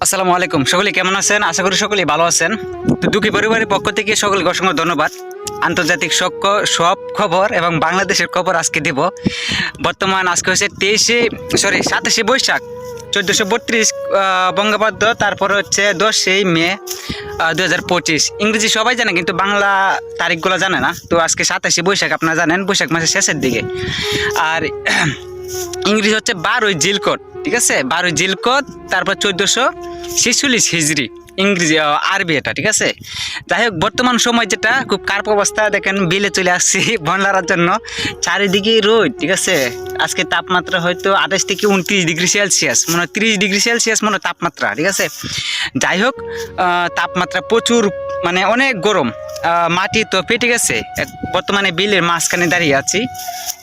আসসালামু আলাইকুম, সকলে কেমন আছেন? আশা করি সকলেই ভালো আছেন। তো দুঃখী পরিবারের পক্ষ থেকে সকলকে অসংখ্য ধন্যবাদ। আন্তর্জাতিক সব খবর এবং বাংলাদেশের খবর আজকে দেব। বর্তমান আজকে হচ্ছে 27শে বৈশাখ 1432 বঙ্গাব্দ, তারপর হচ্ছে 10ই মে 2025। ইংরেজি সবাই জানে, কিন্তু বাংলা তারিখগুলো জানে না। তো আজকে 27শে বৈশাখ, আপনারা জানেন বৈশাখ মাসের শেষের দিকে। আর ইংরেজি হচ্ছে 12ই জিলকট, ঠিক আছে? 12ই জিলকট, তারপর 1446 হিজরি ইংরেজি, আরবি এটা, ঠিক আছে? যাই হোক, বর্তমান সময় যেটা খুব খারাপ অবস্থা, দেখেন বিলে চলে আসছি বন লড়ার জন্য। চারিদিকে রোদ, ঠিক আছে? আজকে তাপমাত্রা হয়তো 28 থেকে 29 ডিগ্রি সেলসিয়াস, মনে হয় 30 ডিগ্রি সেলসিয়াস মনে হয় তাপমাত্রা, ঠিক আছে? যাই হোক, তাপমাত্রা প্রচুর, মানে অনেক গরম। মাটি তো ফেটে গেছে। বর্তমানে বিলের মাঝখানে দাঁড়িয়ে আছি,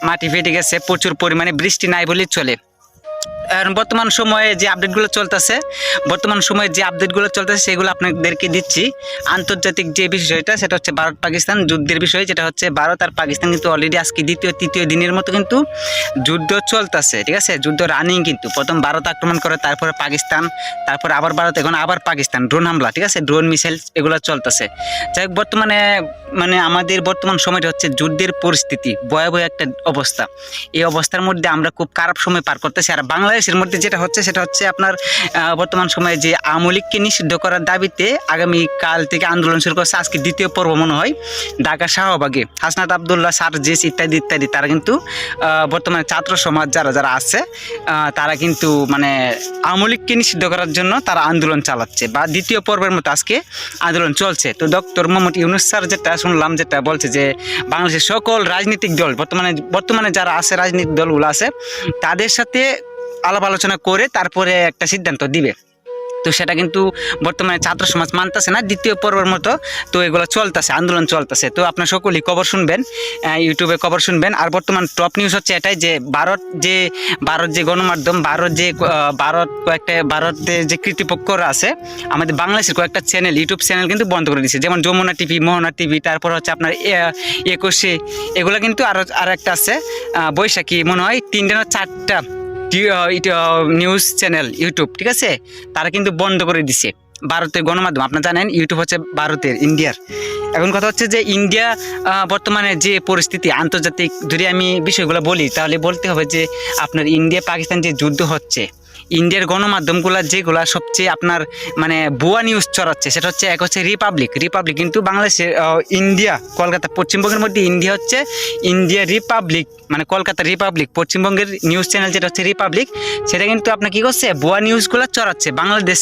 মাটি ফেটে গেছে, প্রচুর পরিমাণে বৃষ্টি নাই বলেই চলে। বর্তমান সময়ে যে আপডেটগুলো চলতেছে সেগুলো আপনাদেরকে দিচ্ছি। আন্তর্জাতিক যে বিষয়টা, সেটা হচ্ছে ভারত পাকিস্তান যুদ্ধের বিষয়, যেটা হচ্ছে ভারত আর পাকিস্তান কিন্তু অলরেডি আজকে তৃতীয় দিনের মতো কিন্তু যুদ্ধ চলতেছে, ঠিক আছে? যুদ্ধ রানিং, কিন্তু প্রথম ভারত আক্রমণ করে, তারপরে পাকিস্তান, তারপরে আবার ভারত, এখন আবার পাকিস্তান, ড্রোন হামলা, ঠিক আছে? ড্রোন মিসাইল এগুলো চলতেছে। যাই হোক, বর্তমানে মানে আমাদের বর্তমান সময়টা হচ্ছে যুদ্ধের পরিস্থিতি, ভয়াবহ একটা অবস্থা। এই অবস্থার মধ্যে আমরা খুব খারাপ সময় পার করতেছি। আর বাংলাদেশের মধ্যে যেটা হচ্ছে সেটা হচ্ছে আপনার বর্তমান সময়ে যে আওয়ামী লীগকে নিষিদ্ধ করার দাবিতে আগামীকাল থেকে আন্দোলন শুরু করছে। আজকে দ্বিতীয় পর্ব মনে হয় ঢাকা শাহবাগে হাসনাত আবদুল্লাহ, সার্জিস ইত্যাদি ইত্যাদি, তারা কিন্তু বর্তমানে ছাত্র সমাজ যারা আছে, তারা কিন্তু মানে আওয়ামী লীগকে নিষিদ্ধ করার জন্য তারা আন্দোলন চালাচ্ছে, বা দ্বিতীয় পর্বের মতো আজকে আন্দোলন চলছে। তো ডক্টর মোহাম্মদ ইউনূস স্যার যেটা শুনলাম, যেটা বলছে যে বাংলাদেশের সকল রাজনৈতিক দল, বর্তমানে যারা আছে রাজনৈতিক দলগুলো আছে, তাদের সাথে আলাপ আলোচনা করে তারপরে একটা সিদ্ধান্ত দিবে। তো সেটা কিন্তু বর্তমানে ছাত্র সমাজ মানতেছে না, দ্বিতীয় পর্বের মতো। তো এগুলো চলতেছে, আন্দোলন চলতেছে। তো আপনার সকলেই খবর শুনবেন, ইউটিউবে খবর শুনবেন। আর বর্তমান টপ নিউজ হচ্ছে এটাই যে ভারত যে গণমাধ্যম, ভারতের যে কৃতৃপক্ষরা আছে, আমাদের বাংলাদেশের কয়েকটা চ্যানেল, ইউটিউব চ্যানেল কিন্তু বন্ধ করে দিচ্ছে, যেমন যমুনা টিভি, মোহনা টিভি, তারপর হচ্ছে আপনার 21, এগুলো কিন্তু আর একটা আছে বৈশাখী, মনে হয় 3টা না 4টা নিউজ চ্যানেল ইউটিউব, ঠিক আছে? তারা কিন্তু বন্ধ করে দিছে। ভারতের গণমাধ্যম, আপনারা জানেন ইউটিউব হচ্ছে ভারতের, ইন্ডিয়ার। এখন কথা হচ্ছে যে ইন্ডিয়া বর্তমানে যে পরিস্থিতি আন্তর্জাতিক, যদি আমি বিষয়গুলো বলি তাহলে বলতে হবে যে আপনার ইন্ডিয়া পাকিস্তান যে যুদ্ধ হচ্ছে, ইন্ডিয়ার গণমাধ্যমগুলো যেগুলা সবচেয়ে আপনার মানে ভুয়া নিউজ ছড়াচ্ছে, সেটা হচ্ছে এক হচ্ছে রিপাবলিক, কিন্তু বাংলাদেশের ইন্ডিয়া, কলকাতা, পশ্চিমবঙ্গের মধ্যে ইন্ডিয়া হচ্ছে ইন্ডিয়া রিপাবলিক, মানে কলকাতা রিপাবলিক, পশ্চিমবঙ্গের নিউজ চ্যানেল যেটা হচ্ছে রিপাবলিক, সেটা কিন্তু আপনার কি করছে, ভুয়া নিউজগুলো ছড়াচ্ছে বাংলাদেশ